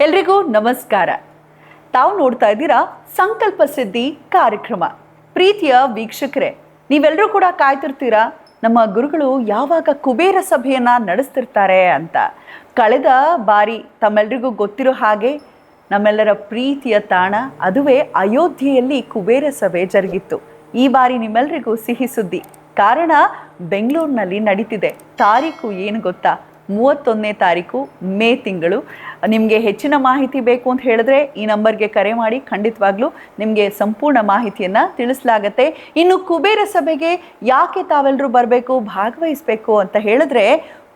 ಎಲ್ರಿಗೂ ನಮಸ್ಕಾರ. ತಾವು ನೋಡ್ತಾ ಇದ್ದೀರಾ ಸಂಕಲ್ಪ ಸಿದ್ಧಿ ಕಾರ್ಯಕ್ರಮ. ಪ್ರೀತಿಯ ವೀಕ್ಷಕರೇ, ನೀವೆಲ್ಲರೂ ಕೂಡ ಕಾಯ್ತಿರ್ತೀರಾ ನಮ್ಮ ಗುರುಗಳು ಯಾವಾಗ ಕುಬೇರ ಸಭೆಯನ್ನ ನಡೆಸ್ತಿರ್ತಾರೆ ಅಂತ. ಕಳೆದ ಬಾರಿ ತಮ್ಮೆಲ್ಲರಿಗೂ ಗೊತ್ತಿರೋ ಹಾಗೆ ನಮ್ಮೆಲ್ಲರ ಪ್ರೀತಿಯ ತಾಣ ಅದುವೇ ಅಯೋಧ್ಯೆಯಲ್ಲಿ ಕುಬೇರ ಸಭೆ ಜರುಗಿತ್ತು. ಈ ಬಾರಿ ನಿಮ್ಮೆಲ್ಲರಿಗೂ ಸಿಹಿ ಸುದ್ದಿ. ಕಾರಣ ಬೆಂಗಳೂರಿನಲ್ಲಿ ನಡೀತಿದೆ. ತಾರೀಕು ಏನು ಗೊತ್ತಾ? 31ನೇ ತಾರೀಕು ಮೇ ತಿಂಗಳು. ನಿಮಗೆ ಹೆಚ್ಚಿನ ಮಾಹಿತಿ ಬೇಕು ಅಂತ ಹೇಳಿದ್ರೆ ಈ ನಂಬರ್ಗೆ ಕರೆ ಮಾಡಿ, ಖಂಡಿತವಾಗ್ಲೂ ನಿಮಗೆ ಸಂಪೂರ್ಣ ಮಾಹಿತಿಯನ್ನು ತಿಳಿಸಲಾಗತ್ತೆ. ಇನ್ನು ಕುಬೇರ ಸಭೆಗೆ ಯಾಕೆ ತಾವೆಲ್ಲರೂ ಬರಬೇಕು, ಭಾಗವಹಿಸಬೇಕು ಅಂತ ಹೇಳಿದ್ರೆ,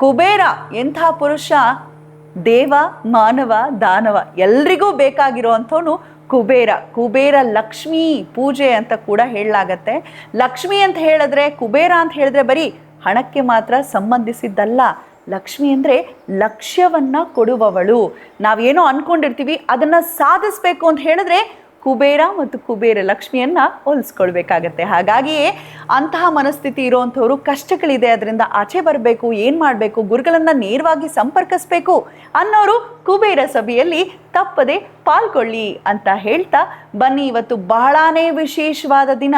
ಕುಬೇರ ಎಂಥ ಪುರುಷ, ದೇವ, ಮಾನವ, ದಾನವ ಎಲ್ರಿಗೂ ಬೇಕಾಗಿರೋವಂಥವನು ಕುಬೇರ ಲಕ್ಷ್ಮೀ ಪೂಜೆ ಅಂತ ಕೂಡ ಹೇಳಲಾಗತ್ತೆ. ಲಕ್ಷ್ಮಿ ಅಂತ ಹೇಳಿದ್ರೆ, ಕುಬೇರ ಅಂತ ಹೇಳಿದ್ರೆ ಬರೀ ಹಣಕ್ಕೆ ಮಾತ್ರ ಸಂಬಂಧಿಸಿದ್ದಲ್ಲ. ಲಕ್ಷ್ಮಿ ಅಂದರೆ ಲಕ್ಷ್ಯವನ್ನ ಕೊಡುವವಳು. ನಾವೇನೋ ಅನ್ಕೊಂಡಿರ್ತೀವಿ ಅದನ್ನ ಸಾಧಿಸ್ಬೇಕು ಅಂತ ಹೇಳಿದ್ರೆ ಕುಬೇರ ಮತ್ತು ಕುಬೇರ ಲಕ್ಷ್ಮಿಯನ್ನ ಹೋಲಿಸ್ಕೊಳ್ಬೇಕಾಗತ್ತೆ. ಹಾಗಾಗಿಯೇ ಅಂತಹ ಮನಸ್ಥಿತಿ ಇರುವಂಥವ್ರು, ಕಷ್ಟಗಳಿದೆ ಅದರಿಂದ ಆಚೆ ಬರಬೇಕು, ಏನು ಮಾಡಬೇಕು, ಗುರುಗಳನ್ನ ನೇರವಾಗಿ ಸಂಪರ್ಕಿಸ್ಬೇಕು ಅನ್ನೋರು ಕುಬೇರ ಸಭೆಯಲ್ಲಿ ತಪ್ಪದೆ ಪಾಲ್ಗೊಳ್ಳಿ ಅಂತ ಹೇಳ್ತಾ ಬನ್ನಿ. ಇವತ್ತು ಬಹಳಾನೇ ವಿಶೇಷವಾದ ದಿನ.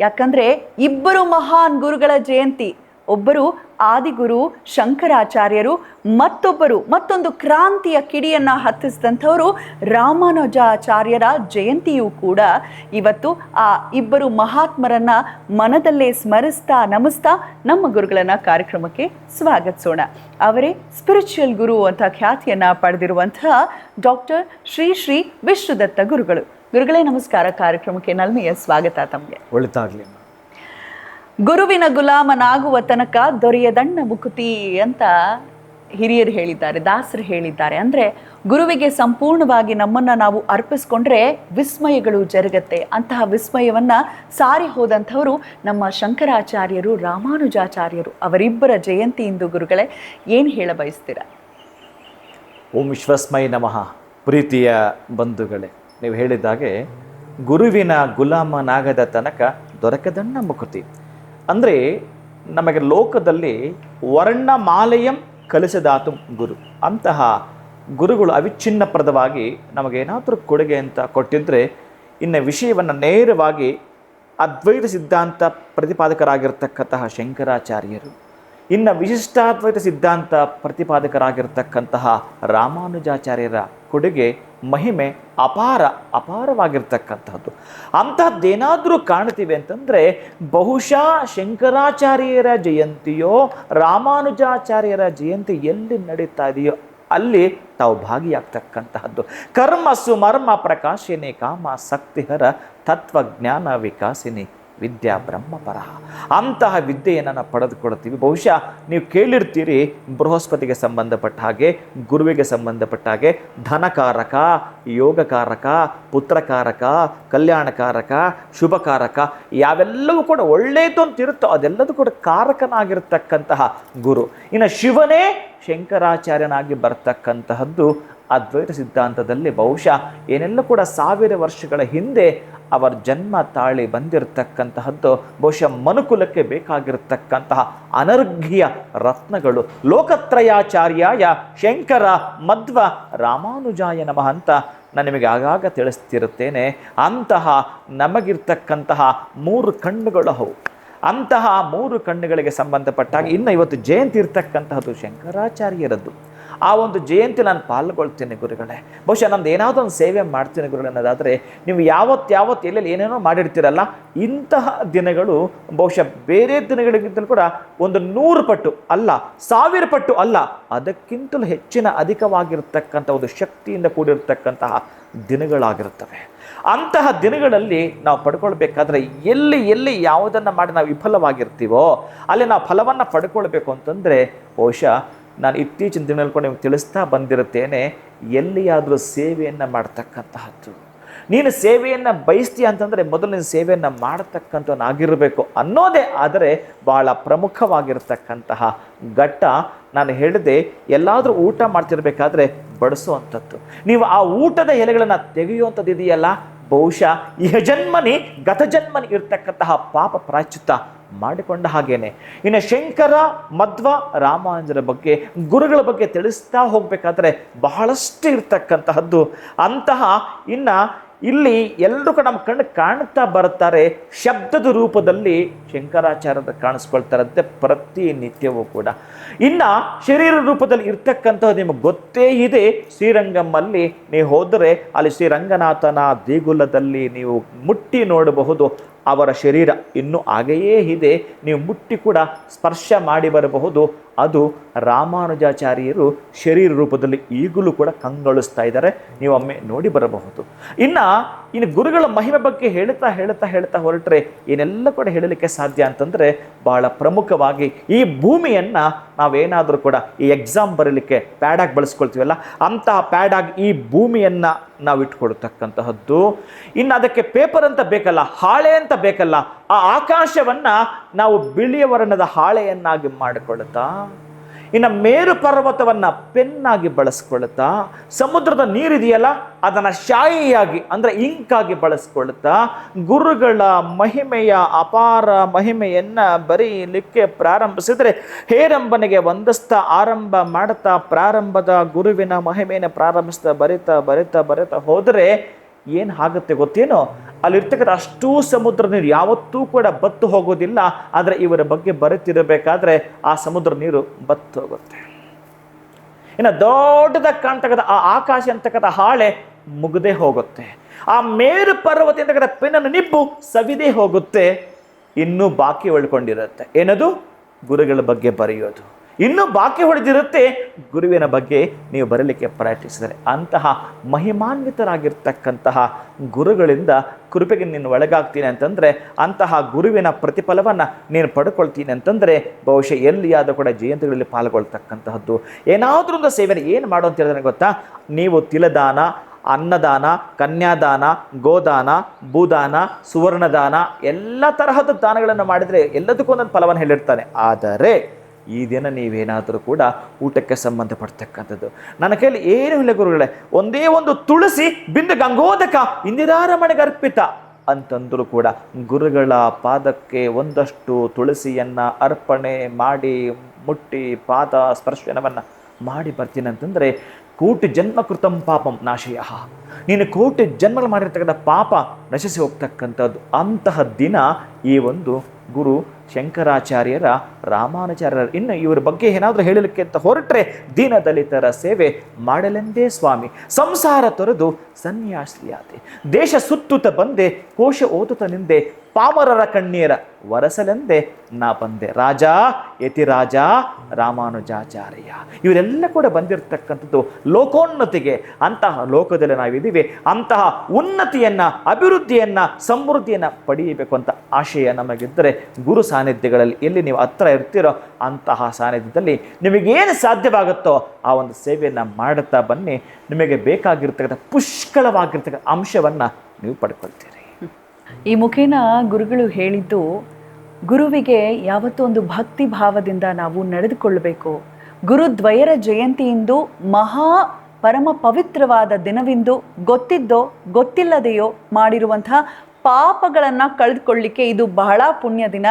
ಯಾಕಂದ್ರೆ ಇಬ್ಬರು ಮಹಾನ್ ಗುರುಗಳ ಜಯಂತಿ. ಒಬ್ಬರು ಆದಿಗುರು ಶಂಕರಾಚಾರ್ಯರು, ಮತ್ತೊಂದು ಕ್ರಾಂತಿಯ ಕಿಡಿಯನ್ನ ಹತ್ತಿಸಿದಂಥವರು ರಾಮಾನುಜಾಚಾರ್ಯರ ಜಯಂತಿಯೂ ಕೂಡ ಇವತ್ತು. ಆ ಇಬ್ಬರು ಮಹಾತ್ಮರನ್ನ ಮನದಲ್ಲೇ ಸ್ಮರಿಸ್ತಾ ನಮಿಸ್ತಾ ನಮ್ಮ ಗುರುಗಳನ್ನ ಕಾರ್ಯಕ್ರಮಕ್ಕೆ ಸ್ವಾಗತಿಸೋಣ. ಅವರೇ ಸ್ಪಿರಿಚುವಲ್ ಗುರು ಅಂತ ಖ್ಯಾತಿಯನ್ನ ಪಡೆದಿರುವಂತಹ ಡಾಕ್ಟರ್ ಶ್ರೀ ವಿಷ್ಣುದತ್ತ ಗುರುಗಳು. ಗುರುಗಳೇ ನಮಸ್ಕಾರ. ಕಾರ್ಯಕ್ರಮಕ್ಕೆ ನಲ್ಮೆಯ ಸ್ವಾಗತ. ತಮಗೆ ಒಳಿತಾಗ್ಲಿ. ಗುರುವಿನ ಗುಲಾಮನಾಗುವ ತನಕ ದೊರೆಯದಣ್ಣ ಮುಕುತಿ ಅಂತ ಹಿರಿಯರು ಹೇಳಿದ್ದಾರೆ, ದಾಸರು ಹೇಳಿದ್ದಾರೆ. ಅಂದರೆ ಗುರುವಿಗೆ ಸಂಪೂರ್ಣವಾಗಿ ನಮ್ಮನ್ನು ನಾವು ಅರ್ಪಿಸ್ಕೊಂಡ್ರೆ ವಿಸ್ಮಯಗಳು ಜರುಗತ್ತೆ. ಅಂತಹ ವಿಸ್ಮಯವನ್ನು ಸಾರಿ ಹೋದಂಥವರು ನಮ್ಮ ಶಂಕರಾಚಾರ್ಯರು, ರಾಮಾನುಜಾಚಾರ್ಯರು. ಅವರಿಬ್ಬರ ಜಯಂತಿ ಇಂದು. ಗುರುಗಳೇ, ಏನು ಹೇಳ ಬಯಸ್ತೀರಾ? ಓಂ ವಿಶ್ವಸ್ಮೈ ನಮಃ. ಪ್ರೀತಿಯ ಬಂಧುಗಳೇ, ನೀವು ಹೇಳಿದಾಗೆ ಗುರುವಿನ ಗುಲಾಮನಾಗದ ತನಕ ದೊರಕದಣ್ಣ ಮುಕುತಿ. ಅಂದರೆ ನಮಗೆ ಲೋಕದಲ್ಲಿ ವರ್ಣಮಾಲೆಯಂ ಕಲಿಸಿದಾತು ಗುರು. ಅಂತಹ ಗುರುಗಳು ಅವಿಚ್ಛಿನ್ನಪ್ರದವಾಗಿ ನಮಗೇನಾದರೂ ಕೊಡುಗೆ ಅಂತ ಕೊಟ್ಟಿದ್ದರೆ, ಇನ್ನು ವಿಷಯವನ್ನು ನೇರವಾಗಿ ಅದ್ವೈತ ಸಿದ್ಧಾಂತ ಪ್ರತಿಪಾದಕರಾಗಿರ್ತಕ್ಕಂತಹ ಶಂಕರಾಚಾರ್ಯರು, ಇನ್ನು ವಿಶಿಷ್ಟಾದ್ವೈತ ಸಿದ್ಧಾಂತ ಪ್ರತಿಪಾದಕರಾಗಿರ್ತಕ್ಕಂತಹ ರಾಮಾನುಜಾಚಾರ್ಯರ ಕೊಡುಗೆ, ಮಹಿಮೆ ಅಪಾರವಾಗಿರ್ತಕ್ಕಂಥದ್ದು. ಅಂತಹದ್ದೇನಾದರೂ ಕಾಣ್ತೀವಿ ಅಂತಂದರೆ ಬಹುಶಃ ಶಂಕರಾಚಾರ್ಯರ ಜಯಂತಿಯೋ ರಾಮಾನುಜಾಚಾರ್ಯರ ಜಯಂತಿ ಎಲ್ಲಿ ನಡೀತಾ ಇದೆಯೋ ಅಲ್ಲಿ ತಾವು ಭಾಗಿಯಾಗ್ತಕ್ಕಂತಹದ್ದು. ಕರ್ಮ ಸುಮರ್ಮ ಪ್ರಕಾಶಿನಿ ಕಾಮ ಶಕ್ತಿಹರ ತತ್ವಜ್ಞಾನ ವಿಕಾಸಿನಿ ವಿದ್ಯಾ ಬ್ರಹ್ಮಪರ. ಅಂತಹ ವಿದ್ಯೆಯನ್ನು ನಾವು ಪಡೆದುಕೊಳ್ತೀವಿ. ಬಹುಶಃ ನೀವು ಕೇಳಿರ್ತೀರಿ, ಬೃಹಸ್ಪತಿಗೆ ಸಂಬಂಧಪಟ್ಟ ಹಾಗೆ, ಗುರುವಿಗೆ ಸಂಬಂಧಪಟ್ಟ ಹಾಗೆ ಧನಕಾರಕ, ಯೋಗಕಾರಕ, ಪುತ್ರಕಾರಕ, ಕಲ್ಯಾಣಕಾರಕ, ಶುಭಕಾರಕ, ಯಾವೆಲ್ಲವೂ ಕೂಡ ಒಳ್ಳೆಯದು ಅಂತ ಇರುತ್ತೋ ಅದೆಲ್ಲದೂ ಕೂಡ ಕಾರಕನಾಗಿರ್ತಕ್ಕಂತಹ ಗುರು. ಇನ್ನು ಶಿವನೇ ಶಂಕರಾಚಾರ್ಯನಾಗಿ ಬರ್ತಕ್ಕಂತಹದ್ದು ಅದ್ವೈತ ಸಿದ್ಧಾಂತದಲ್ಲಿ ಬಹುಶಃ ಏನೆಲ್ಲ ಕೂಡ 1000 ವರ್ಷಗಳ ಹಿಂದೆ ಅವರ ಜನ್ಮ ತಾಳಿ ಬಂದಿರತಕ್ಕಂತಹದ್ದು. ಬಹುಶಃ ಮನುಕುಲಕ್ಕೆ ಬೇಕಾಗಿರತಕ್ಕಂತಹ ಅನರ್ಘ್ಯ ರತ್ನಗಳು. ಲೋಕತ್ರಯಾಚಾರ್ಯಾಯ ಶಂಕರ ಮಧ್ವ ರಾಮಾನುಜಾಯ ನಮಃ ಅಂತ ನಾನು ನಿಮಗೆ ಆಗಾಗ ತಿಳಿಸ್ತಿರುತ್ತೇನೆ. ಅಂತಹ ನಮಗಿರ್ತಕ್ಕಂತಹ 3 ಕಣ್ಣುಗಳು ಅವು. ಅಂತಹ 3 ಕಣ್ಣುಗಳಿಗೆ ಸಂಬಂಧಪಟ್ಟಾಗ ಇನ್ನು ಇವತ್ತು ಜಯಂತಿ ಇರ್ತಕ್ಕಂತಹದ್ದು ಶಂಕರಾಚಾರ್ಯರದ್ದು. ಆ ಒಂದು ಜಯಂತಿ ನಾನು ಪಾಲ್ಗೊಳ್ತೇನೆ ಗುರುಗಳೇ. ಬಹುಶಃ ನಂದು ಏನಾದರೂ ಒಂದು ಸೇವೆ ಮಾಡ್ತೀನಿ ಗುರುಗಳೇ ಅನ್ನೋದಾದರೆ, ನೀವು ಯಾವತ್ತು ಎಲ್ಲೆಲ್ಲಿ ಏನೇನೋ ಮಾಡಿರ್ತೀರಲ್ಲ, ಇಂತಹ ದಿನಗಳು ಬಹುಶಃ ಬೇರೆ ದಿನಗಳಿಗಿಂತಲೂ ಕೂಡ ಒಂದು 100 ಪಟ್ಟು ಅಲ್ಲ, 1000 ಪಟ್ಟು ಅಲ್ಲ, ಅದಕ್ಕಿಂತಲೂ ಹೆಚ್ಚಿನ ಅಧಿಕವಾಗಿರ್ತಕ್ಕಂಥ ಒಂದು ಶಕ್ತಿಯಿಂದ ಕೂಡಿರ್ತಕ್ಕಂತಹ ದಿನಗಳಾಗಿರುತ್ತವೆ. ಅಂತಹ ದಿನಗಳಲ್ಲಿ ನಾವು ಪಡ್ಕೊಳ್ಬೇಕಾದ್ರೆ ಎಲ್ಲಿ ಯಾವುದನ್ನು ಮಾಡಿ ನಾವು ವಿಫಲವಾಗಿರ್ತೀವೋ ಅಲ್ಲಿ ನಾವು ಫಲವನ್ನು ಪಡ್ಕೊಳ್ಬೇಕು ಅಂತಂದರೆ, ಬಹುಶಃ ನಾನು ಇತ್ತೀಚಿನ ದಿನಗಳಲ್ಲಿ ಕೂಡ ನಿಮ್ಗೆ ತಿಳಿಸ್ತಾ ಬಂದಿರುತ್ತೇನೆ, ಎಲ್ಲಿಯಾದರೂ ಸೇವೆಯನ್ನು ಮಾಡ್ತಕ್ಕಂತಹದ್ದು. ನೀನು ಸೇವೆಯನ್ನು ಬಯಸ್ತೀಯ ಅಂತಂದರೆ ಮೊದಲು ನೀನು ಸೇವೆಯನ್ನು ಮಾಡತಕ್ಕಂಥವನಾಗಿರಬೇಕು ಅನ್ನೋದೇ ಆದರೆ ಬಹಳ ಪ್ರಮುಖವಾಗಿರ್ತಕ್ಕಂತಹ ಘಟ್ಟ. ನಾನು ಹೇಳಿದೆ, ಎಲ್ಲಾದರೂ ಊಟ ಮಾಡ್ತಿರ್ಬೇಕಾದ್ರೆ ಬಡಿಸುವಂಥದ್ದು. ನೀವು ಆ ಊಟದ ಎಲೆಗಳನ್ನು ತೆಗೆಯುವಂಥದ್ದು ಇದೆಯಲ್ಲ, ಬಹುಶಃ ಇಹ ಜನ್ಮನಿ ಗತ ಜನ್ಮನಿ ಇರ್ತಕ್ಕಂತಹ ಪಾಪ ಪ್ರಾಯಶ್ಚಿತ್ತ ಮಾಡಿಕೊಂಡ ಹಾಗೇನೆ. ಇನ್ನು ಶಂಕರ, ಮಧ್ವ, ರಾಮಾನುಜರ ಬಗ್ಗೆ, ಗುರುಗಳ ಬಗ್ಗೆ ತಿಳಿಸ್ತಾ ಹೋಗ್ಬೇಕಾದ್ರೆ ಬಹಳಷ್ಟು ಇರ್ತಕ್ಕಂತಹದ್ದು. ಅಂತಹ ಇಲ್ಲಿ ಎಲ್ಲರೂ ಕೂಡ ನಮ್ಮ ಕಣ್ಣು ಕಾಣ್ತಾ ಬರ್ತಾರೆ, ಶಬ್ದದ ರೂಪದಲ್ಲಿ ಶಂಕರಾಚಾರ್ಯರು ಕಾಣಿಸ್ಕೊಳ್ತಾರಂತೆ ಪ್ರತಿನಿತ್ಯವೂ ಕೂಡ. ಶರೀರ ರೂಪದಲ್ಲಿ ಇರ್ತಕ್ಕಂಥದ್ದು ನಿಮಗೆ ಗೊತ್ತೇ ಇದೆ. ಶ್ರೀರಂಗಮ್ಮಲ್ಲಿ ನೀವು ಹೋದರೆ ಅಲ್ಲಿ ಶ್ರೀರಂಗನಾಥನ ದೇಗುಲದಲ್ಲಿ ನೀವು ಮುಟ್ಟಿ ನೋಡಬಹುದು. ಅವರ ಶರೀರ ಇನ್ನೂ ಹಾಗೆಯೇ ಇದೆ, ನೀವು ಮುಟ್ಟಿ ಕೂಡ ಸ್ಪರ್ಶ ಮಾಡಿ ಬರಬಹುದು. ಅದು ರಾಮಾನುಜಾಚಾರ್ಯರು ಶರೀರ ರೂಪದಲ್ಲಿ ಈಗಲೂ ಕೂಡ ಕಂಗೊಳಿಸ್ತಾ ಇದ್ದಾರೆ, ನೀವು ಒಮ್ಮೆ ನೋಡಿ ಬರಬಹುದು. ಇನ್ನು ಗುರುಗಳ ಮಹಿಮೆ ಬಗ್ಗೆ ಹೇಳ್ತಾ ಹೊರಟ್ರೆ ಏನೆಲ್ಲ ಕೂಡ ಹೇಳಲಿಕ್ಕೆ ಸಾಧ್ಯ ಅಂತಂದರೆ, ಬಹಳ ಪ್ರಮುಖವಾಗಿ ಈ ಭೂಮಿಯನ್ನು ನಾವೇನಾದರೂ ಕೂಡ ಈ ಎಕ್ಸಾಮ್ ಬರಲಿಕ್ಕೆ ಪ್ಯಾಡಾಗಿ ಬಳಸ್ಕೊಳ್ತೀವಲ್ಲ, ಅಂತಹ ಪ್ಯಾಡಾಗಿ ಈ ಭೂಮಿಯನ್ನು ನಾವು ಇಟ್ಕೊಳ್ತಕ್ಕಂತಹದ್ದು. ಅದಕ್ಕೆ ಪೇಪರ್ ಅಂತ ಬೇಕಲ್ಲ, ಹಾಳೆ ಅಂತ ಬೇಕಲ್ಲ, ಆ ಆಕಾಶವನ್ನು ನಾವು ಬಿಳಿಯ ವರ್ಣದ ಹಾಳೆಯನ್ನಾಗಿ ಮಾಡಿಕೊಳ್ಳುತ್ತಾ, ಮೇರು ಪರ್ವತವನ್ನು ಪೆನ್ನಾಗಿ ಬಳಸ್ಕೊಳ್ತಾ, ಸಮುದ್ರದ ನೀರಿದೆಯಲ್ಲ ಅದನ್ನು ಶಾಯಿಯಾಗಿ ಅಂದರೆ ಇಂಕಾಗಿ ಬಳಸ್ಕೊಳ್ತಾ, ಗುರುಗಳ ಮಹಿಮೆಯ ಅಪಾರ ಮಹಿಮೆಯನ್ನು ಬರೀಲಿಕ್ಕೆ ಪ್ರಾರಂಭಿಸಿದರೆ, ಹೇರಂಬನಿಗೆ ಒಂದಸ್ತ ಆರಂಭ ಮಾಡ್ತಾ ಪ್ರಾರಂಭದ ಗುರುವಿನ ಮಹಿಮೆಯನ್ನು ಪ್ರಾರಂಭಿಸ್ತಾ ಬರಿತಾ ಹೋದರೆ ಏನು ಆಗುತ್ತೆ ಗೊತ್ತೇನೋ, ಅಲ್ಲಿರ್ತಕ್ಕಂಥ ಅಷ್ಟೂ ಸಮುದ್ರ ನೀರು ಯಾವತ್ತೂ ಕೂಡ ಬತ್ತು ಹೋಗೋದಿಲ್ಲ. ಆದರೆ ಇವರ ಬಗ್ಗೆ ಬರುತ್ತಿರಬೇಕಾದ್ರೆ ಆ ಸಮುದ್ರ ನೀರು ಬತ್ತು ಹೋಗುತ್ತೆ. ದೊಡ್ಡದಾಗಿ ಕಾಣ್ತಕ್ಕಂಥ ಆ ಆಕಾಶ ಅಂತಕ್ಕಂಥ ಹಾಳೆ ಮುಗದೆ ಹೋಗುತ್ತೆ. ಆ ಮೇರು ಪರ್ವತ ಅಂತಕ್ಕಂಥ ಪೆನ್ನನ್ನು ನಿಬ್ಬು ಸವಿದೇ ಹೋಗುತ್ತೆ. ಇನ್ನೂ ಬಾಕಿ ಉಳ್ಕೊಂಡಿರುತ್ತೆ. ಏನದು? ಗುರುಗಳ ಬಗ್ಗೆ ಬರೆಯೋದು ಇನ್ನೂ ಬಾಕಿ ಹೊಡೆದಿರುತ್ತೆ. ಗುರುವಿನ ಬಗ್ಗೆ ನೀವು ಬರಲಿಕ್ಕೆ ಪ್ರಯತ್ನಿಸಿದರೆ ಅಂತಹ ಮಹಿಮಾನ್ವಿತರಾಗಿರ್ತಕ್ಕಂತಹ ಗುರುಗಳಿಂದ ಕೃಪೆಗೆ ನೀನು ಒಳಗಾಗ್ತೀನಿ ಅಂತಂದರೆ, ಅಂತಹ ಗುರುವಿನ ಪ್ರತಿಫಲವನ್ನು ನೀನು ಪಡ್ಕೊಳ್ತೀನಿ ಅಂತಂದರೆ, ಬಹುಶಃ ಎಲ್ಲಿಯಾದರೂ ಕೂಡ ಜಯಂತಿಗಳಲ್ಲಿ ಪಾಲ್ಗೊಳ್ತಕ್ಕಂತಹದ್ದು. ಏನಾದರೂ ಒಂದು ಸೇವೆಯನ್ನು ಏನು ಮಾಡು ಅಂತ ಹೇಳಿದ್ರೆ ಗೊತ್ತಾ, ನೀವು ತಿಲದಾನ, ಅನ್ನದಾನ, ಕನ್ಯಾದಾನ, ಗೋದಾನ, ಭೂದಾನ, ಸುವರ್ಣದಾನ ಎಲ್ಲ ತರಹದ ದಾನಗಳನ್ನು ಮಾಡಿದರೆ ಎಲ್ಲದಕ್ಕೂ ಒಂದೊಂದು ಫಲವನ್ನು ಹೇಳಿರ್ತಾನೆ. ಆದರೆ ಈ ದಿನ ನೀವೇನಾದರೂ ಕೂಡ ಊಟಕ್ಕೆ ಸಂಬಂಧಪಡ್ತಕ್ಕಂಥದ್ದು, ನನ್ನ ಕೈಯಲ್ಲಿ ಏನು ಇಲ್ಲ ಗುರುಗಳೇ, ಒಂದೇ ಒಂದು ತುಳಸಿ ಬಿಂದು ಗಂಗೋದಕ ಇಂದಿರಾರಮಣೆಗೆ ಅರ್ಪಿತ ಅಂತಂದರೂ ಕೂಡ ಗುರುಗಳ ಪಾದಕ್ಕೆ ಒಂದಷ್ಟು ತುಳಸಿಯನ್ನು ಅರ್ಪಣೆ ಮಾಡಿ ಮುಟ್ಟಿ ಪಾದ ಸ್ಪರ್ಶನವನ್ನು ಮಾಡಿ ಬರ್ತೀನಿ ಅಂತಂದರೆ, ಕೋಟಿ ಜನ್ಮ ಕೃತಂ ಪಾಪಂ ನಾಶಯ, ನೀನು ಕೋಟಿ ಜನ್ಮಗಳು ಮಾಡಿರ್ತಕ್ಕಂಥ ಪಾಪ ನಶಿಸಿ ಹೋಗ್ತಕ್ಕಂಥದ್ದು. ಅಂತಹ ದಿನ ಈ ಒಂದು ಗುರು ಶಂಕರಾಚಾರ್ಯರ, ರಾಮಾನುಚಾರ್ಯರ. ಇನ್ನು ಇವರ ಬಗ್ಗೆ ಏನಾದರೂ ಹೇಳಲಿಕ್ಕೆ ಅಂತ ಹೊರಟ್ರೆ, ದೀನದಲಿತರ ಸೇವೆ ಮಾಡಲೆಂದೇ ಸ್ವಾಮಿ, ಸಂಸಾರ ತೊರೆದು ಸನ್ಯಾಸಿಯಾದೆ, ದೇಶ ಸುತ್ತುತ್ತ ಬಂದೆ, ಕೋಶ ಓದುತ್ತ ನಿಂದೆ, ಪಾಮರರ ಕಣ್ಣೀರ ವರಸಲೆಂದೆ ನಾ ಬಂದೆ, ರಾಜ ಯತಿರಾಜ ರಾಮಾನುಜಾಚಾರ್ಯ. ಇವರೆಲ್ಲ ಕೂಡ ಬಂದಿರತಕ್ಕಂಥದ್ದು ಲೋಕೋನ್ನತಿಗೆ. ಅಂತಹ ಲೋಕದಲ್ಲಿ ನಾವಿದ್ದೀವಿ, ಅಂತಹ ಉನ್ನತಿಯನ್ನು, ಅಭಿವೃದ್ಧಿಯನ್ನು, ಸಮೃದ್ಧಿಯನ್ನು ಪಡೆಯಬೇಕು ಅಂತ ಆಶಯ ನಮಗಿದ್ದರೆ, ಗುರು ಸಾನ್ನಿಧ್ಯಗಳಲ್ಲಿ ಎಲ್ಲಿ ನೀವು ಹತ್ರ ಇರ್ತೀರೋ ಅಂತಹ ಸಾನ್ನಿಧ್ಯದಲ್ಲಿ ನಿಮಗೇನು ಸಾಧ್ಯವಾಗುತ್ತೋ ಆ ಒಂದು ಸೇವೆಯನ್ನು ಮಾಡುತ್ತಾ ಬನ್ನಿ. ನಿಮಗೆ ಬೇಕಾಗಿರ್ತಕ್ಕಂಥ ಪುಷ್ಕಳವಾಗಿರ್ತಕ್ಕಂಥ ಅಂಶವನ್ನು ನೀವು ಪಡ್ಕೊಳ್ತೀರಿ. ಈ ಮುಖೇನ ಗುರುಗಳು ಹೇಳಿದ್ದು, ಗುರುವಿಗೆ ಯಾವತ್ತೂ ಒಂದು ಭಕ್ತಿ ಭಾವದಿಂದ ನಾವು ನಡೆದುಕೊಳ್ಳಬೇಕು. ಗುರುದ್ವಯರ ಜಯಂತಿಯಿಂದ ಪರಮ ಪವಿತ್ರವಾದ ದಿನವಿಂದು ಗೊತ್ತಿದ್ದೋ ಗೊತ್ತಿಲ್ಲದೆಯೋ ಮಾಡಿರುವಂತಹ ಪಾಪಗಳನ್ನು ಕಳೆದುಕೊಳ್ಳಿಕ್ಕೆ ಇದು ಬಹಳ ಪುಣ್ಯ ದಿನ.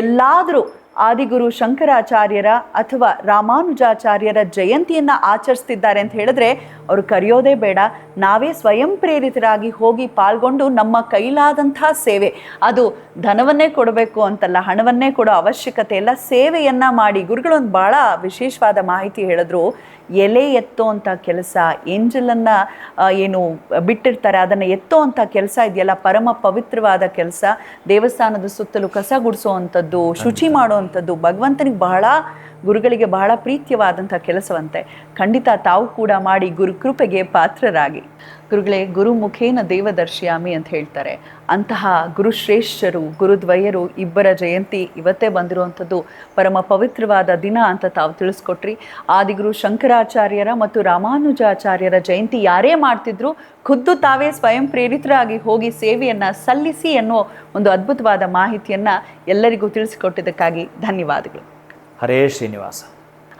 ಎಲ್ಲಾದರೂ ಆದಿಗುರು ಶಂಕರಾಚಾರ್ಯರ ಅಥವಾ ರಾಮಾನುಜಾಚಾರ್ಯರ ಜಯಂತಿಯನ್ನು ಆಚರಿಸ್ತಿದ್ದಾರೆ ಅಂತ ಹೇಳಿದ್ರೆ ಅವರು ಕರೆಯೋದೇ ಬೇಡ, ನಾವೇ ಸ್ವಯಂ ಪ್ರೇರಿತರಾಗಿ ಹೋಗಿ ಪಾಲ್ಗೊಂಡು ನಮ್ಮ ಕೈಲಾದಂಥ ಸೇವೆ, ಅದು ಧನವನ್ನೇ ಕೊಡಬೇಕು ಅಂತಲ್ಲ, ಹಣವನ್ನೇ ಕೊಡೋ ಅವಶ್ಯಕತೆ ಇಲ್ಲ, ಸೇವೆಯನ್ನು ಮಾಡಿ. ಗುರುಗಳೊಂದು ಭಾಳ ವಿಶೇಷವಾದ ಮಾಹಿತಿ ಹೇಳಿದ್ರು. ಎಲೆ ಎತ್ತೋ ಅಂಥ ಕೆಲಸ, ಏಂಜಲನ್ನು ಏನು ಬಿಟ್ಟಿರ್ತಾರೆ ಅದನ್ನು ಎತ್ತೋ ಅಂಥ ಕೆಲಸ ಇದೆಯಲ್ಲ, ಪರಮ ಪವಿತ್ರವಾದ ಕೆಲಸ. ದೇವಸ್ಥಾನದ ಸುತ್ತಲೂ ಕಸ ಗುಡಿಸೋ ಅಂಥದ್ದು, ಶುಚಿ ಮಾಡೋ ಅಂಥದ್ದು ಭಗವಂತನಿಗೆ ಗುರುಗಳಿಗೆ ಬಹಳ ಪ್ರೀತಿಯವಾದಂಥ ಕೆಲಸವಂತೆ. ಖಂಡಿತ ತಾವು ಕೂಡ ಮಾಡಿ ಗುರು ಕೃಪೆಗೆ ಪಾತ್ರರಾಗಿ. ಗುರುಗಳೇ, ಗುರುಮುಖೇನ ದೇವದರ್ಶಿಯಾಮಿ ಅಂತ ಹೇಳ್ತಾರೆ. ಅಂತಹ ಗುರುಶ್ರೇಷ್ಠರು, ಗುರುದ್ವಯರು ಇಬ್ಬರ ಜಯಂತಿ ಇವತ್ತೇ ಬಂದಿರುವಂಥದ್ದು ಪರಮ ಪವಿತ್ರವಾದ ದಿನ ಅಂತ ತಾವು ತಿಳಿಸ್ಕೊಟ್ರಿ. ಆದಿಗುರು ಶಂಕರಾಚಾರ್ಯರ ಮತ್ತು ರಾಮಾನುಜಾಚಾರ್ಯರ ಜಯಂತಿ ಯಾರೇ ಮಾಡ್ತಿದ್ರು ಖುದ್ದು ತಾವೇ ಸ್ವಯಂ ಪ್ರೇರಿತರಾಗಿ ಹೋಗಿ ಸೇವೆಯನ್ನು ಸಲ್ಲಿಸಿ ಅನ್ನೋ ಒಂದು ಅದ್ಭುತವಾದ ಮಾಹಿತಿಯನ್ನು ಎಲ್ಲರಿಗೂ ತಿಳಿಸಿಕೊಟ್ಟಿದ್ದಕ್ಕಾಗಿ ಧನ್ಯವಾದಗಳು. ಹರೇ ಶ್ರೀನಿವಾಸ.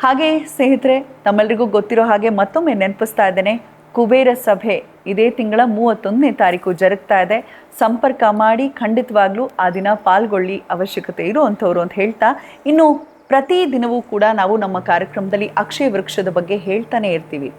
ಹಾಗೆ ಸ್ನೇಹಿತರೆ, ತಮ್ಮೆಲ್ಲರಿಗೂ ಗೊತ್ತಿರೋ ಹಾಗೆ ಮತ್ತೊಮ್ಮೆ ನೆನಪಿಸ್ತಾ ಇದ್ದೇನೆ, ಕುಬೇರ ಸಭೆ ಇದೇ ತಿಂಗಳ 31ನೇ ತಾರೀಕು ಜರುಗ್ತಾ ಇದೆ. ಸಂಪರ್ಕ ಮಾಡಿ ಖಂಡಿತವಾಗ್ಲೂ ಆ ದಿನ ಪಾಲ್ಗೊಳ್ಳಿ, ಅವಶ್ಯಕತೆ ಇರುವಂಥವ್ರು ಅಂತ ಹೇಳ್ತಾ, ಇನ್ನು ಪ್ರತಿ ದಿನವೂ ಕೂಡ ನಾವು ನಮ್ಮ ಕಾರ್ಯಕ್ರಮದಲ್ಲಿ ಅಕ್ಷಯ ವೃಕ್ಷದ ಬಗ್ಗೆ ಹೇಳ್ತಾನೆ ಇರ್ತೀವಿ.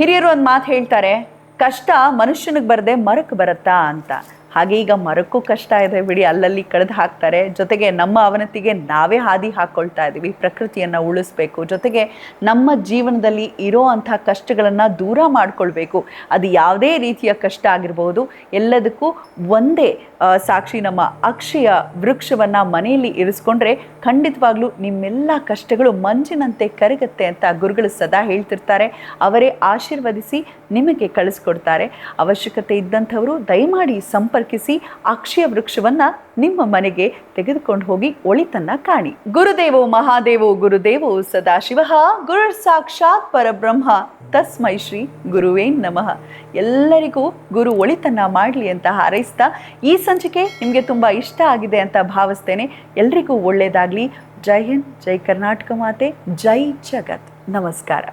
ಹಿರಿಯರು ಒಂದು ಮಾತು ಹೇಳ್ತಾರೆ, ಕಷ್ಟ ಮನುಷ್ಯನಿಗೆ ಬರದೆ ಮರಕ್ಕೆ ಬರುತ್ತಾ ಅಂತ. ಹಾಗೆ ಈಗ ಮರಕ್ಕೂ ಕಷ್ಟ ಇದೆ ಬಿಡಿ, ಅಲ್ಲಲ್ಲಿ ಕಳೆದು ಹಾಕ್ತಾರೆ. ಜೊತೆಗೆ ನಮ್ಮ ಅವನತಿಗೆ ನಾವೇ ಹಾದಿ ಹಾಕ್ಕೊಳ್ತಾ ಇದ್ದೀವಿ. ಪ್ರಕೃತಿಯನ್ನು ಉಳಿಸ್ಬೇಕು, ಜೊತೆಗೆ ನಮ್ಮ ಜೀವನದಲ್ಲಿ ಇರೋ ಅಂಥ ಕಷ್ಟಗಳನ್ನು ದೂರ ಮಾಡಿಕೊಳ್ಬೇಕು. ಅದು ಯಾವುದೇ ರೀತಿಯ ಕಷ್ಟ ಆಗಿರ್ಬೋದು, ಎಲ್ಲದಕ್ಕೂ ಒಂದೇ ಸಾಕ್ಷಿ ನಮ್ಮ ಅಕ್ಷಯ ವೃಕ್ಷವನ್ನು ಮನೆಯಲ್ಲಿ ಇರಿಸ್ಕೊಂಡ್ರೆ ಖಂಡಿತವಾಗ್ಲೂ ನಿಮ್ಮೆಲ್ಲ ಕಷ್ಟಗಳು ಮಂಜಿನಂತೆ ಕರಗತ್ತೆ ಅಂತ ಗುರುಗಳು ಸದಾ ಹೇಳ್ತಿರ್ತಾರೆ. ಅವರೇ ಆಶೀರ್ವದಿಸಿ ನಿಮಗೆ ಕಳಿಸ್ಕೊಡ್ತಾರೆ. ಅವಶ್ಯಕತೆ ಇದ್ದಂಥವರು ದಯಮಾಡಿ ಸಂಪರ್ಕಿಸಿ ಅಕ್ಷಯ ವೃಕ್ಷವನ್ನ ನಿಮ್ಮ ಮನೆಗೆ ತೆಗೆದುಕೊಂಡು ಹೋಗಿ ಒಳಿತನ್ನ ಕಾಣಿ. ಗುರುದೇವೋ ಮಹಾದೇವೋ ಗುರುದೇವೋ ಸದಾಶಿವ ಗುರು ಸಾಕ್ಷಾತ್ ಪರಬ್ರಹ್ಮ ತಸ್ಮೈ ಶ್ರೀ ಗುರುವೇ ನಮಃ. ಎಲ್ಲರಿಗೂ ಗುರು ಒಳಿತನ್ನ ಮಾಡಲಿ ಅಂತ ಹಾರೈಸ್ತಾ ಈ ಸಂಚಿಕೆ ನಿಮಗೆ ತುಂಬ ಇಷ್ಟ ಆಗಿದೆ ಅಂತ ಭಾವಿಸ್ತೇನೆ. ಎಲ್ರಿಗೂ ಒಳ್ಳೆಯದಾಗಲಿ. ಜೈ ಹಿಂದ್, ಜೈ ಕರ್ನಾಟಕ ಮಾತೆ, ಜೈ ಜಗತ್. ನಮಸ್ಕಾರ.